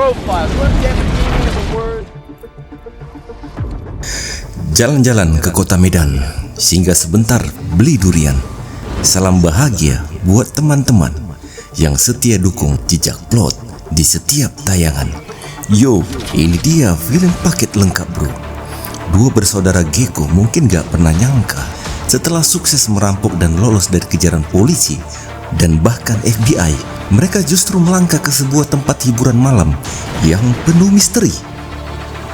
profile. You understand the meaning of the word? Jalan-jalan ke kota Medan, singgah sebentar beli durian. Salam bahagia buat teman-teman yang setia dukung jejak plot di setiap tayangan. Yo, ini dia film paket lengkap bro. Dua bersaudara Gecko mungkin gak pernah nyangka setelah sukses merampok dan lolos dari kejaran polisi dan bahkan FBI, mereka justru melangkah ke sebuah tempat hiburan malam yang penuh misteri.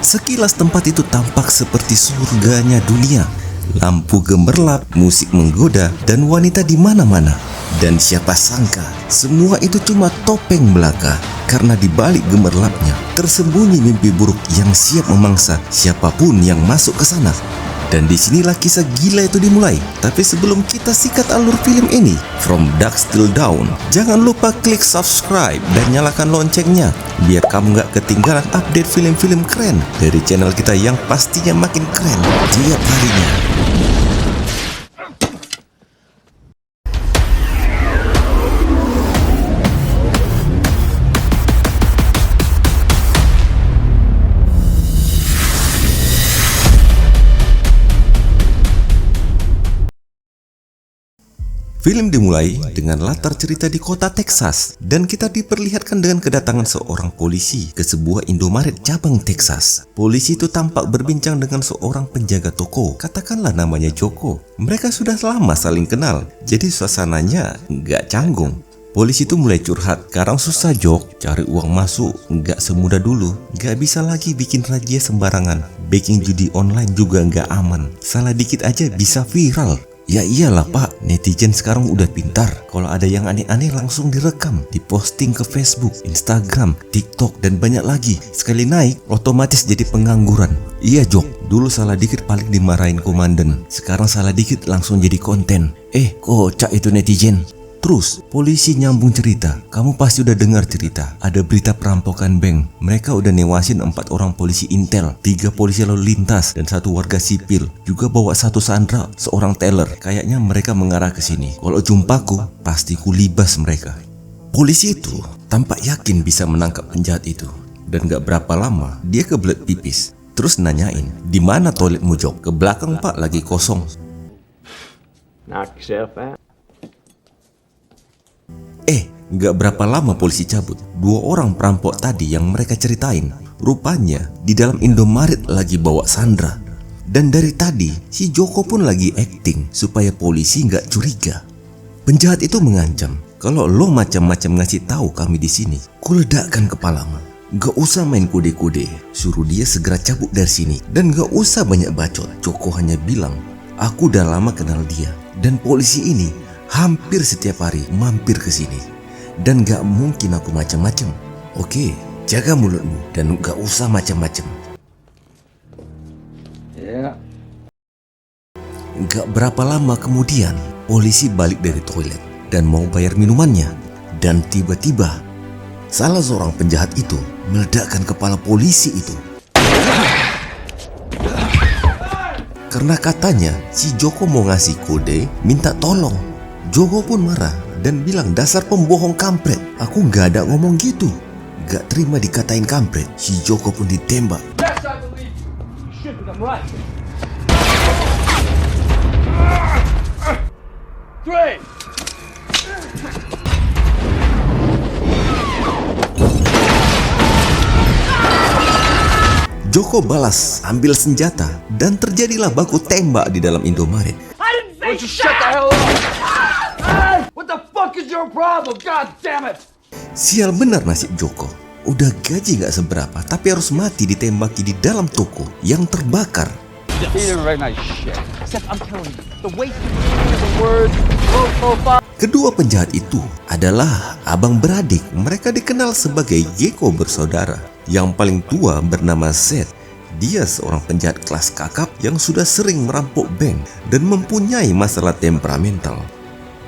Sekilas tempat itu tampak seperti surganya dunia. Lampu gemerlap, musik menggoda, dan wanita di mana-mana. Dan siapa sangka, semua itu cuma topeng belaka. Karena di balik gemerlapnya tersembunyi mimpi buruk yang siap memangsa siapapun yang masuk ke sana. Dan disinilah kisah gila itu dimulai. Tapi sebelum kita sikat alur film ini, From Dusk Till Dawn, jangan lupa klik subscribe dan nyalakan loncengnya biar kamu gak ketinggalan update film-film keren dari channel kita yang pastinya makin keren tiap harinya. Film dimulai dengan latar cerita di kota Texas dan kita diperlihatkan dengan kedatangan seorang polisi ke sebuah Indomaret cabang Texas. Polisi itu tampak berbincang dengan seorang penjaga toko, katakanlah namanya Joko. Mereka sudah lama saling kenal, jadi suasananya nggak canggung. Polisi itu mulai curhat, sekarang susah Jok, cari uang masuk nggak semudah dulu, nggak bisa lagi bikin razia sembarangan, backing judi online juga nggak aman, salah dikit aja bisa viral. Ya iyalah pak, netizen sekarang udah pintar. Kalau ada yang aneh-aneh langsung direkam, diposting ke Facebook, Instagram, TikTok, dan banyak lagi. Sekali naik, otomatis jadi pengangguran. Iya Jok, dulu salah dikit paling dimarahin komandan. Sekarang salah dikit langsung jadi konten. Kocak itu netizen. Terus, polisi nyambung cerita. Kamu pasti udah dengar cerita. Ada berita perampokan bank. Mereka udah newasin 4 orang polisi intel, 3 polisi lalu lintas, dan 1 warga sipil. Juga bawa 1 sandera, seorang teller. Kayaknya mereka mengarah ke sini. Kalau jumpaku, pasti ku libas mereka. Polisi itu tampak yakin bisa menangkap penjahat itu. Dan gak berapa lama, dia kebelet pipis. Terus nanyain, di mana toiletmu Jok? Ke belakang pak, lagi kosong. Knock yourself out. Gak berapa lama polisi cabut. 2 orang perampok tadi yang mereka ceritain, rupanya di dalam Indomaret lagi bawa sandera. Dan dari tadi, si Joko pun lagi acting supaya polisi gak curiga. Penjahat itu mengancam, kalau lo macam-macam ngasih tahu kami di sini, kuledakkan kepalamu. Gak usah main kode-kode, suruh dia segera cabut dari sini. Dan gak usah banyak bacot. Joko hanya bilang, aku udah lama kenal dia. Dan polisi ini hampir setiap hari mampir ke sini. Dan gak mungkin aku macam-macam. Oke, jaga mulutmu dan gak usah macam-macam. Yeah. Gak berapa lama kemudian, polisi balik dari toilet dan mau bayar minumannya. Dan tiba-tiba, salah seorang penjahat itu meledakkan kepala polisi itu. Karena katanya si Joko mau ngasih kode minta tolong. Joko pun marah dan bilang, dasar pembohong kampret, aku gak ada ngomong gitu. Gak terima dikatain kampret, si Joko pun ditembak. Yes, I believe you. You should, but I'm right. 3. Joko balas, ambil senjata, dan terjadilah baku tembak di dalam Indomaret. I didn't say you shut the hell up. Hey, what the fuck is your problem? God damn it. Sial benar nasib Joko. Udah gaji gak seberapa, tapi harus mati ditembaki di dalam toko yang terbakar. He did a very nice shit. Except I'm telling you, the way he uses the word low profile. Kedua penjahat itu adalah abang beradik. Mereka dikenal sebagai Gecko bersaudara. Yang paling tua bernama Seth. Dia seorang penjahat kelas kakap yang sudah sering merampok bank dan mempunyai masalah temperamental.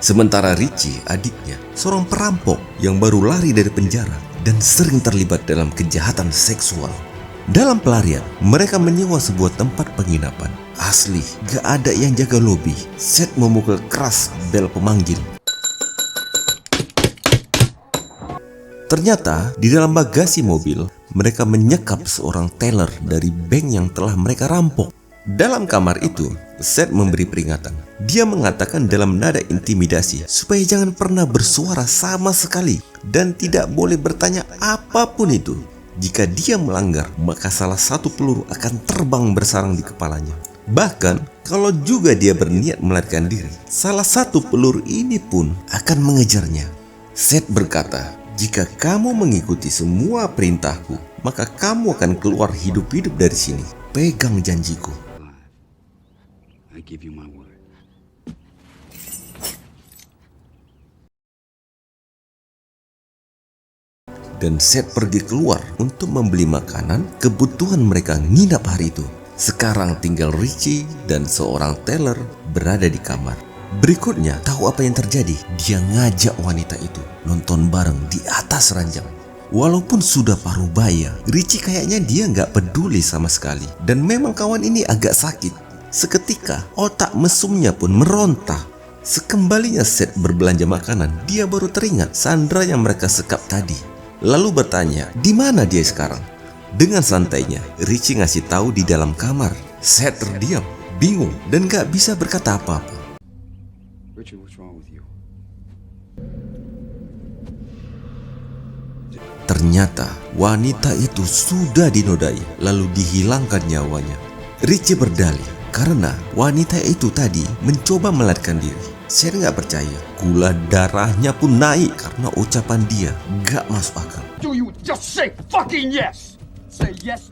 Sementara Richie, adiknya, seorang perampok yang baru lari dari penjara dan sering terlibat dalam kejahatan seksual. Dalam pelarian, mereka menyewa sebuah tempat penginapan. Asli, gak ada yang jaga lobi. Seth memukul keras bel pemanggil. Ternyata di dalam bagasi mobil, mereka menyekap seorang teller dari bank yang telah mereka rampok. Dalam kamar itu, Seth memberi peringatan. Dia mengatakan dalam nada intimidasi supaya jangan pernah bersuara sama sekali dan tidak boleh bertanya apapun itu. Jika dia melanggar, maka salah satu peluru akan terbang bersarang di kepalanya. Bahkan, kalau juga dia berniat melarikan diri, salah satu peluru ini pun akan mengejarnya. Seth berkata, "Jika kamu mengikuti semua perintahku, maka kamu akan keluar hidup-hidup dari sini. Pegang janjiku." I give you my word. Dan Seth pergi keluar untuk membeli makanan kebutuhan mereka nginap hari itu. Sekarang tinggal Richie dan seorang teller berada di kamar. Berikutnya, tahu apa yang terjadi? Dia ngajak wanita itu nonton bareng di atas ranjang. Walaupun sudah paruh baya, Richie kayaknya dia nggak peduli sama sekali. Dan memang kawan ini agak sakit. Seketika, otak mesumnya pun meronta. Sekembalinya Seth berbelanja makanan, dia baru teringat Sandra yang mereka sekap tadi. Lalu bertanya, di mana dia sekarang? Dengan santainya, Richie ngasih tahu di dalam kamar. Seth terdiam, bingung, dan gak bisa berkata apa-apa. Richard, what's wrong with you? Ternyata wanita itu sudah dinodai, lalu dihilangkan nyawanya. Richie berdalih karena wanita itu tadi mencoba melarikan diri. Seth gak percaya. Gula darahnya pun naik karena ucapan dia gak masuk akal. Do you just say fucking yes? Say yes.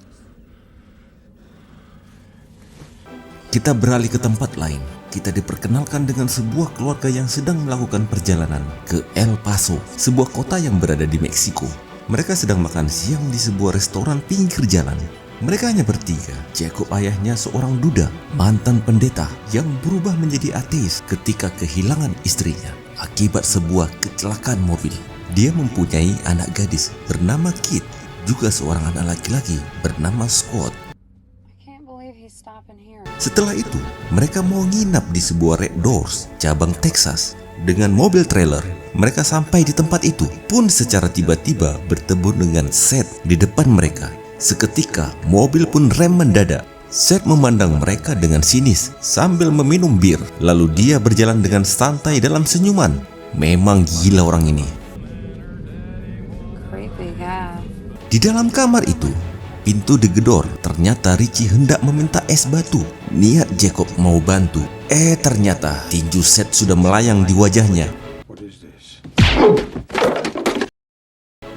Kita beralih ke tempat lain. Kita diperkenalkan dengan sebuah keluarga yang sedang melakukan perjalanan ke El Paso, sebuah kota yang berada di Meksiko. Mereka sedang makan siang di sebuah restoran pinggir jalan. Mereka hanya bertiga. Jacob ayahnya seorang duda, mantan pendeta yang berubah menjadi ateis ketika kehilangan istrinya akibat sebuah kecelakaan mobil. Dia mempunyai anak gadis bernama Kit, juga seorang anak laki-laki bernama Scott. Setelah itu, mereka mau nginap di sebuah Red Doors, cabang Texas. Dengan mobil trailer, mereka sampai di tempat itu pun secara tiba-tiba bertemu dengan Seth di depan mereka. Seketika, mobil pun rem mendadak. Seth memandang mereka dengan sinis sambil meminum bir. Lalu dia berjalan dengan santai dalam senyuman. Memang gila orang ini. Di dalam kamar itu, pintu digedor. Ternyata Richie hendak meminta es batu. Niat Jacob mau bantu. Ternyata tinju Seth sudah melayang di wajahnya. What is this?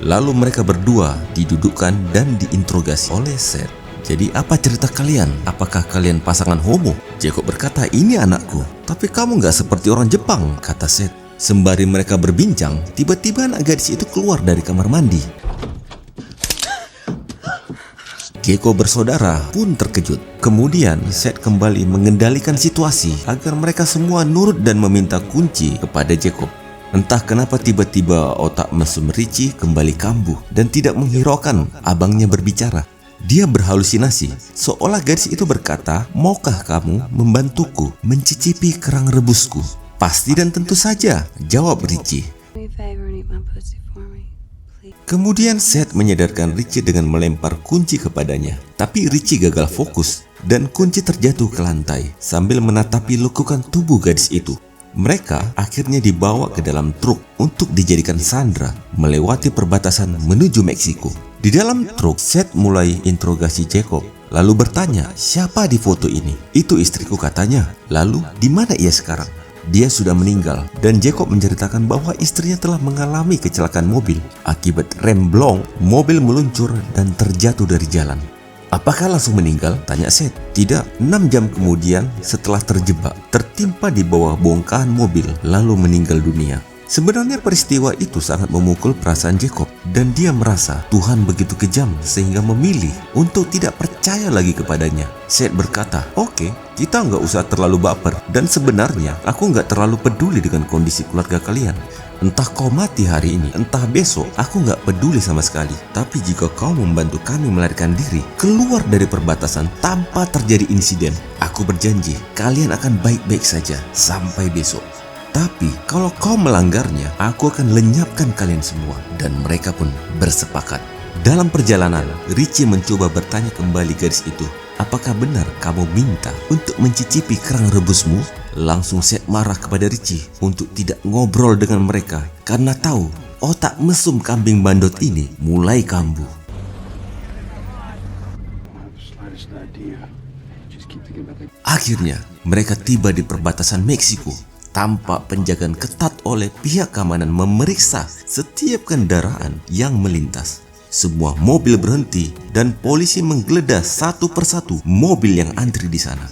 Lalu mereka berdua didudukkan dan diinterogasi oleh Seth. Jadi apa cerita kalian? Apakah kalian pasangan homo? Jacob berkata, ini anakku. Tapi kamu gak seperti orang Jepang, kata Seth. Sembari mereka berbincang, tiba-tiba anak gadis itu keluar dari kamar mandi. Gecko bersaudara pun terkejut. Kemudian Seth kembali mengendalikan situasi agar mereka semua nurut dan meminta kunci kepada Jacob. Entah kenapa tiba-tiba otak mesum Richie kembali kambuh dan tidak menghiraukan abangnya berbicara. Dia berhalusinasi, seolah gadis itu berkata, maukah kamu membantuku mencicipi kerang rebusku? Pasti dan tentu saja, jawab Richie. Kemudian Seth menyadarkan Richie dengan melempar kunci kepadanya. Tapi Richie gagal fokus dan kunci terjatuh ke lantai sambil menatapi lekukan tubuh gadis itu. Mereka akhirnya dibawa ke dalam truk untuk dijadikan sandera melewati perbatasan menuju Meksiko. Di dalam truk, Seth mulai interogasi Jacob, lalu bertanya, siapa di foto ini? Itu istriku katanya. Lalu, di mana ia sekarang? Dia sudah meninggal dan Jacob menceritakan bahwa istrinya telah mengalami kecelakaan mobil. Akibat rem blong, mobil meluncur dan terjatuh dari jalan. Apakah langsung meninggal? Tanya Seth. Tidak, 6 jam kemudian setelah terjebak, tertimpa di bawah bongkahan mobil, lalu meninggal dunia. Sebenarnya peristiwa itu sangat memukul perasaan Jacob dan dia merasa Tuhan begitu kejam sehingga memilih untuk tidak percaya lagi kepadanya. Seth berkata, oke, kita nggak usah terlalu baper dan sebenarnya aku nggak terlalu peduli dengan kondisi keluarga kalian. Entah kau mati hari ini, entah besok, aku nggak peduli sama sekali. Tapi jika kau membantu kami melarikan diri keluar dari perbatasan tanpa terjadi insiden, aku berjanji kalian akan baik-baik saja sampai besok. Tapi kalau kau melanggarnya, aku akan lenyapkan kalian semua. Dan mereka pun bersepakat. Dalam perjalanan, Richie mencoba bertanya kembali gadis itu, apakah benar kamu minta untuk mencicipi kerang rebusmu? Langsung Seth marah kepada Richie untuk tidak ngobrol dengan mereka karena tahu otak mesum kambing bandot ini mulai kambuh. Akhirnya, mereka tiba di perbatasan Meksiko. Tampak penjagaan ketat oleh pihak keamanan memeriksa setiap kendaraan yang melintas. Semua mobil berhenti dan polisi menggeledah satu persatu mobil yang antri di sana.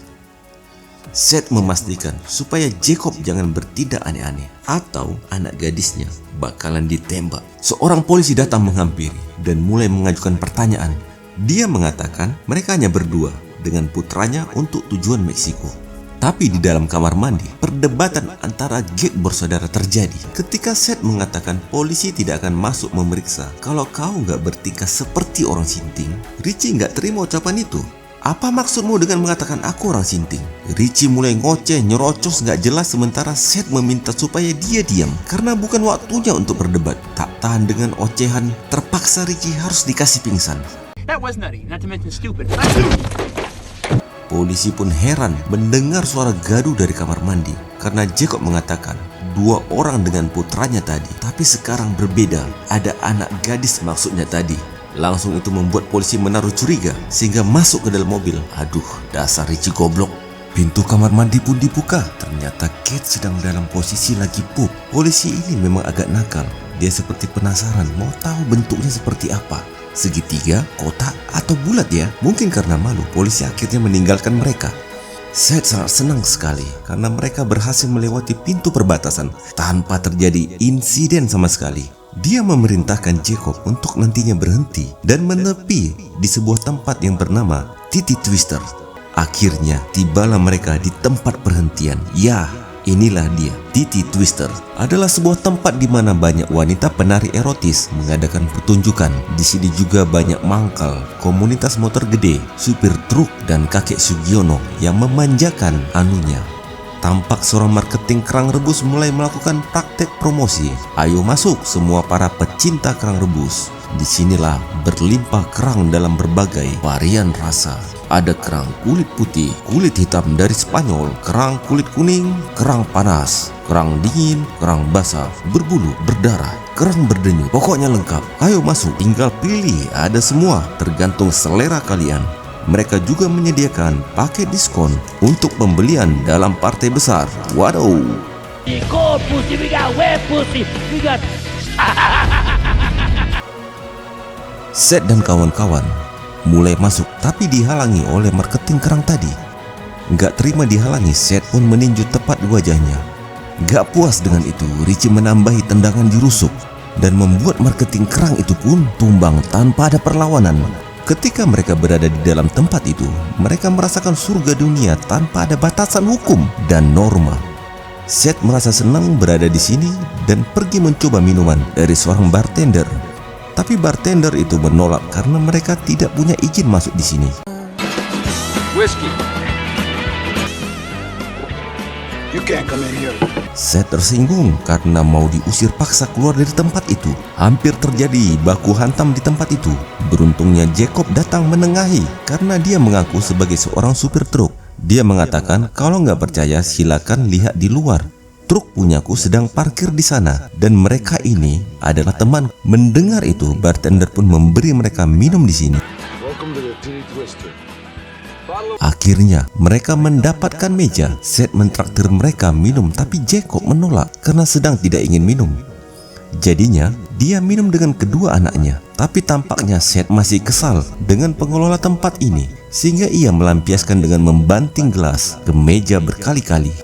Seth memastikan supaya Jacob jangan bertindak aneh-aneh atau anak gadisnya bakalan ditembak. Seorang polisi datang menghampiri dan mulai mengajukan pertanyaan. Dia mengatakan mereka hanya berdua dengan putranya untuk tujuan Meksiko. Tapi di dalam kamar mandi, perdebatan antara geng bersaudara terjadi. Ketika Seth mengatakan polisi tidak akan masuk memeriksa kalau kau nggak bertingkah seperti orang sinting, Richie nggak terima ucapan itu. Apa maksudmu dengan mengatakan aku orang sinting? Richie mulai ngoceh, nyerocos nggak jelas sementara Seth meminta supaya dia diam karena bukan waktunya untuk berdebat. Tak tahan dengan ocehan, terpaksa Richie harus dikasih pingsan. That was nutty, not to mention stupid. Polisi pun heran mendengar suara gaduh dari kamar mandi karena Jacob mengatakan 2 orang dengan putranya tadi, tapi sekarang berbeda, ada anak gadis maksudnya tadi. Langsung itu membuat polisi menaruh curiga sehingga masuk ke dalam mobil. Aduh, dasar Richie goblok. Pintu kamar mandi pun dibuka. Ternyata Kate sedang dalam posisi lagi pup. Polisi ini memang agak nakal. Dia seperti penasaran mau tahu bentuknya seperti apa. Segitiga, kotak, atau bulat ya? Mungkin karena malu, polisi akhirnya meninggalkan mereka. Seth sangat senang sekali karena mereka berhasil melewati pintu perbatasan tanpa terjadi insiden sama sekali. Dia memerintahkan Jacob untuk nantinya berhenti dan menepi di sebuah tempat yang bernama Titi Twister. Akhirnya tibalah mereka di tempat perhentian. Ya, inilah dia. Titi Twister adalah sebuah tempat di mana banyak wanita penari erotis mengadakan pertunjukan. Di sini juga banyak mangkal, komunitas motor gede, supir truk, dan kakek Sugiono yang memanjakan anunya. Tampak seorang marketing kerang rebus mulai melakukan praktek promosi. Ayo masuk semua para pecinta kerang rebus. Disinilah berlimpah kerang dalam berbagai varian rasa. Ada kerang kulit putih, kulit hitam dari Spanyol, kerang kulit kuning, kerang panas, kerang dingin, kerang basah, berbulu, berdarah, kerang berdenyut. Pokoknya lengkap. Ayo masuk, tinggal pilih, ada semua tergantung selera kalian. Mereka juga menyediakan paket diskon untuk pembelian dalam partai besar. Waduh. Seth dan kawan-kawan mulai masuk tapi dihalangi oleh marketing kerang tadi. Gak terima dihalangi, Seth pun meninju tepat di wajahnya. Gak puas dengan itu, Richie menambahi tendangan dirusuk dan membuat marketing kerang itu pun tumbang tanpa ada perlawanan. Ketika mereka berada di dalam tempat itu, mereka merasakan surga dunia tanpa ada batasan hukum dan norma. Seth merasa senang berada di sini dan pergi mencoba minuman dari seorang bartender. Tapi bartender itu menolak karena mereka tidak punya izin masuk di sini. Whiskey. You can't come in here. Seth tersinggung karena mau diusir paksa keluar dari tempat itu. Hampir terjadi baku hantam di tempat itu. Beruntungnya Jacob datang menengahi karena dia mengaku sebagai seorang supir truk. Dia mengatakan kalau nggak percaya silakan lihat di luar. Truk punyaku sedang parkir di sana dan mereka ini adalah teman. Mendengar itu, bartender pun memberi mereka minum di sini. Welcome to the Titty Twister. Akhirnya mereka mendapatkan meja. Seth mentraktir mereka minum tapi Jacob menolak karena sedang tidak ingin minum. Jadinya dia minum dengan kedua anaknya. Tapi tampaknya Seth masih kesal dengan pengelola tempat ini sehingga ia melampiaskan dengan membanting gelas ke meja berkali-kali.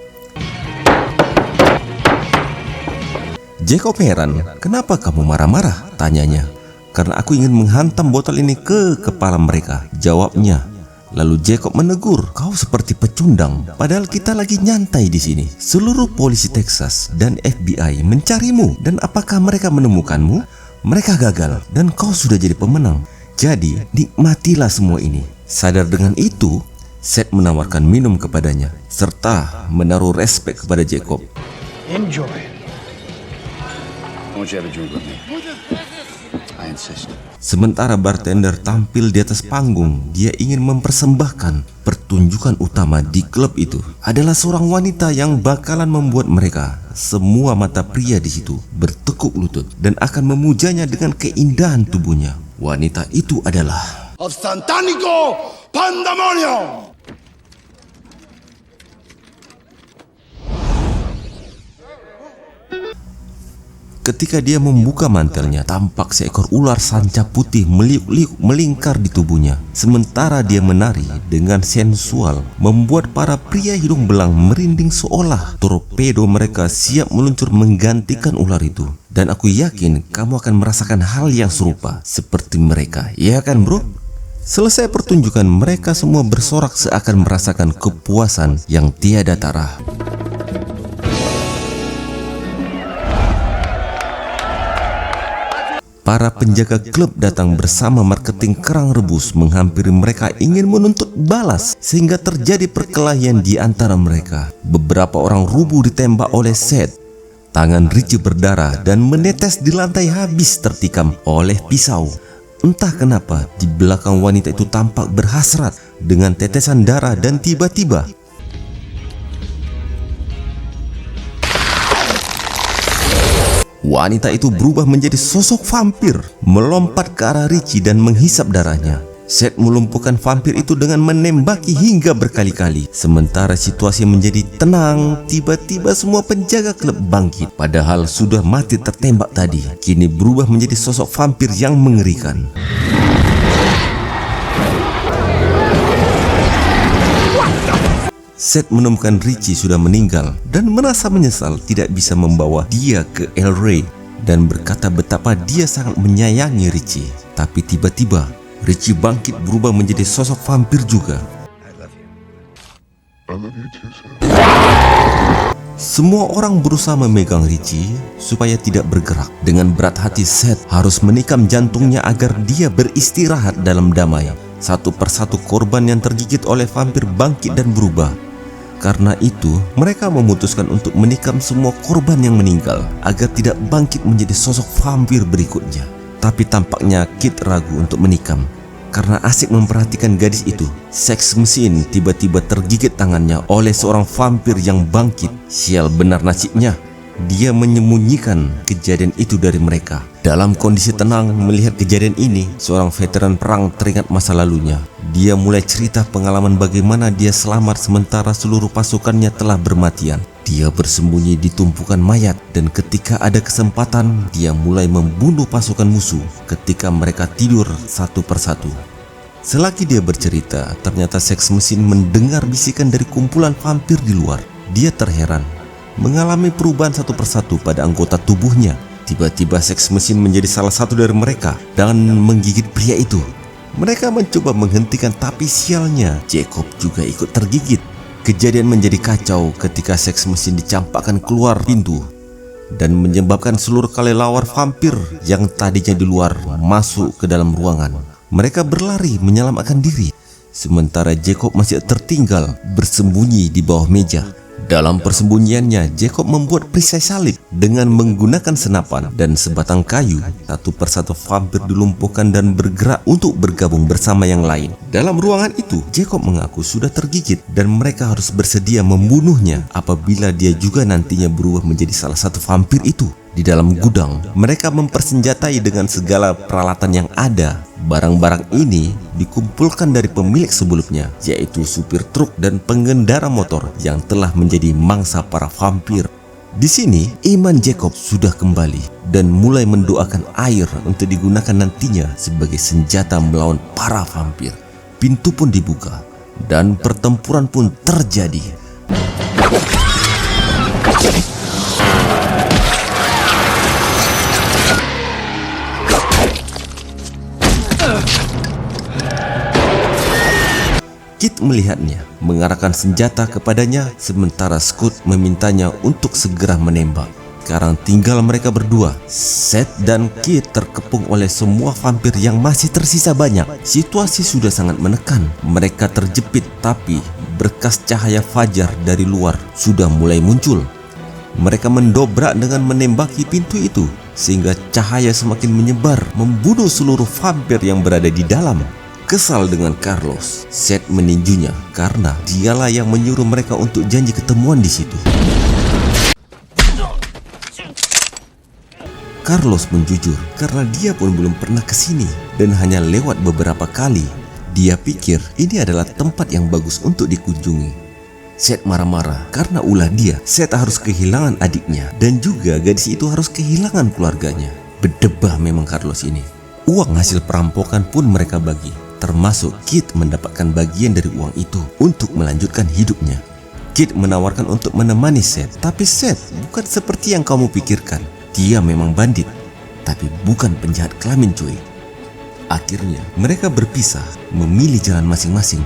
Jacob heran, "Kenapa kamu marah-marah?" tanyanya. "Karena aku ingin menghantam botol ini ke kepala mereka," jawabnya. Lalu Jacob menegur, "Kau seperti pecundang, padahal kita lagi nyantai di sini. Seluruh polisi Texas dan FBI mencarimu, dan apakah mereka menemukanmu? Mereka gagal, dan kau sudah jadi pemenang. Jadi nikmatilah semua ini." Sadar dengan itu, Seth menawarkan minum kepadanya serta menaruh respek kepada Jacob. Enjoy it. I want you to have a drink with me. I insist. Sementara bartender tampil di atas panggung, dia ingin mempersembahkan pertunjukan utama di klub itu adalah seorang wanita yang bakalan membuat mereka semua mata pria di situ bertekuk lutut dan akan memujanya dengan keindahan tubuhnya. Wanita itu adalah Of Santanico Pandemonium! ketika dia membuka mantelnya, tampak seekor ular sanca putih meliuk-liuk melingkar di tubuhnya. Sementara dia menari dengan sensual, membuat para pria hidung belang merinding seolah torpedo mereka siap meluncur menggantikan ular itu. Dan aku yakin kamu akan merasakan hal yang serupa seperti mereka, ya kan bro? Selesai pertunjukan, mereka semua bersorak seakan merasakan kepuasan yang tiada tara. Para penjaga klub datang bersama marketing kerang rebus menghampiri mereka ingin menuntut balas sehingga terjadi perkelahian di antara mereka. Beberapa orang rubuh ditembak oleh Seth. Tangan Richie berdarah dan menetes di lantai habis tertikam oleh pisau. Entah kenapa di belakang wanita itu tampak berhasrat dengan tetesan darah dan tiba-tiba wanita itu berubah menjadi sosok vampir, melompat ke arah Richie dan menghisap darahnya. Seth melumpuhkan vampir itu dengan menembaki hingga berkali-kali. Sementara situasi menjadi tenang, tiba-tiba semua penjaga klub bangkit. Padahal sudah mati tertembak tadi, kini berubah menjadi sosok vampir yang mengerikan. Seth menemukan Richie sudah meninggal dan merasa menyesal tidak bisa membawa dia ke El Rey dan berkata betapa dia sangat menyayangi Richie. Tapi tiba-tiba Richie bangkit berubah menjadi sosok vampir juga. Semua orang berusaha memegang Richie supaya tidak bergerak. Dengan berat hati Seth harus menikam jantungnya agar dia beristirahat dalam damai. Satu persatu korban yang tergigit oleh vampir bangkit dan berubah. Karena itu, mereka memutuskan untuk menikam semua korban yang meninggal agar tidak bangkit menjadi sosok vampir berikutnya. Tapi tampaknya Kit ragu untuk menikam. Karena asik memperhatikan gadis itu, Sex Machine tiba-tiba tergigit tangannya oleh seorang vampir yang bangkit. Sial benar nasibnya. Dia menyembunyikan kejadian itu dari mereka. Dalam kondisi tenang melihat kejadian ini, seorang veteran perang teringat masa lalunya. Dia mulai cerita pengalaman bagaimana dia selamat sementara seluruh pasukannya telah bermatian. Dia bersembunyi di tumpukan mayat dan ketika ada kesempatan, dia mulai membunuh pasukan musuh ketika mereka tidur satu persatu. Selagi dia bercerita, ternyata Sex Machine mendengar bisikan dari kumpulan vampir di luar. Dia terheran, mengalami perubahan satu persatu pada anggota tubuhnya. Tiba-tiba Sex Machine menjadi salah satu dari mereka dan menggigit pria itu. Mereka mencoba menghentikan tapi sialnya Jacob juga ikut tergigit. Kejadian menjadi kacau ketika Sex Machine dicampakkan keluar pintu dan menyebabkan seluruh kelelawar vampir yang tadinya di luar masuk ke dalam ruangan. Mereka berlari menyelamatkan diri, sementara Jacob masih tertinggal bersembunyi di bawah meja. Dalam persembunyiannya, Jacob membuat perisai salib dengan menggunakan senapan dan sebatang kayu. Satu persatu vampir dilumpuhkan dan bergerak untuk bergabung bersama yang lain. Dalam ruangan itu, Jacob mengaku sudah tergigit dan mereka harus bersedia membunuhnya apabila dia juga nantinya berubah menjadi salah satu vampir itu. Di dalam gudang, mereka mempersenjatai dengan segala peralatan yang ada. Barang-barang ini dikumpulkan dari pemilik sebelumnya, yaitu supir truk dan pengendara motor yang telah menjadi mangsa para vampir. Di sini, iman Jacob sudah kembali dan mulai mendoakan air untuk digunakan nantinya sebagai senjata melawan para vampir. Pintu pun dibuka dan pertempuran pun terjadi. Kit melihatnya, mengarahkan senjata kepadanya, sementara Scott memintanya untuk segera menembak. Sekarang tinggal mereka berdua. Seth dan Kit terkepung oleh semua vampir yang masih tersisa banyak. Situasi sudah sangat menekan. Mereka terjepit, tapi berkas cahaya fajar dari luar sudah mulai muncul. Mereka mendobrak dengan menembaki pintu itu, sehingga cahaya semakin menyebar, membunuh seluruh vampir yang berada di dalam. Kesal dengan Carlos, Seth meninjunya karena dialah yang menyuruh mereka untuk janji ketemuan di situ. Carlos pun jujur karena dia pun belum pernah ke sini dan hanya lewat beberapa kali. Dia pikir ini adalah tempat yang bagus untuk dikunjungi. Seth marah-marah karena ulah dia, Seth harus kehilangan adiknya dan juga gadis itu harus kehilangan keluarganya. Berdebah memang Carlos ini. Uang hasil perampokan pun mereka bagi, termasuk Kit mendapatkan bagian dari uang itu untuk melanjutkan hidupnya. Kit menawarkan untuk menemani Seth, tapi Seth bukan seperti yang kamu pikirkan. Dia memang bandit, tapi bukan penjahat kelamin cuy. Akhirnya mereka berpisah, memilih jalan masing-masing.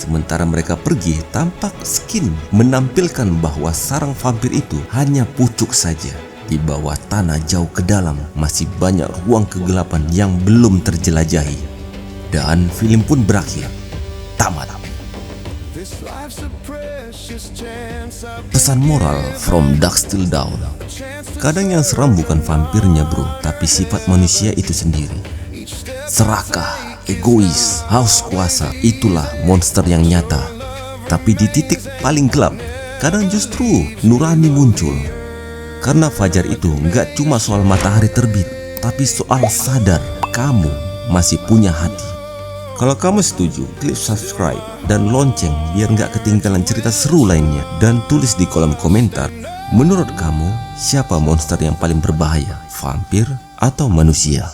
Sementara mereka pergi, tampak Skin menampilkan bahwa sarang vampir itu hanya pucuk saja. Di bawah tanah jauh ke dalam masih banyak ruang kegelapan yang belum terjelajahi. Dan film pun berakhir. Tamat. Pesan moral from Dusk Till Dawn. Kadang yang seram bukan vampirnya bro, tapi sifat manusia itu sendiri. Serakah, egois, haus kuasa, itulah monster yang nyata. Tapi di titik paling gelap, kadang justru nurani muncul. Karena fajar itu nggak cuma soal matahari terbit, tapi soal sadar kamu masih punya hati. Kalau kamu setuju, klik subscribe dan lonceng biar nggak ketinggalan cerita seru lainnya. Dan tulis di kolom komentar, menurut kamu siapa monster yang paling berbahaya, vampir atau manusia?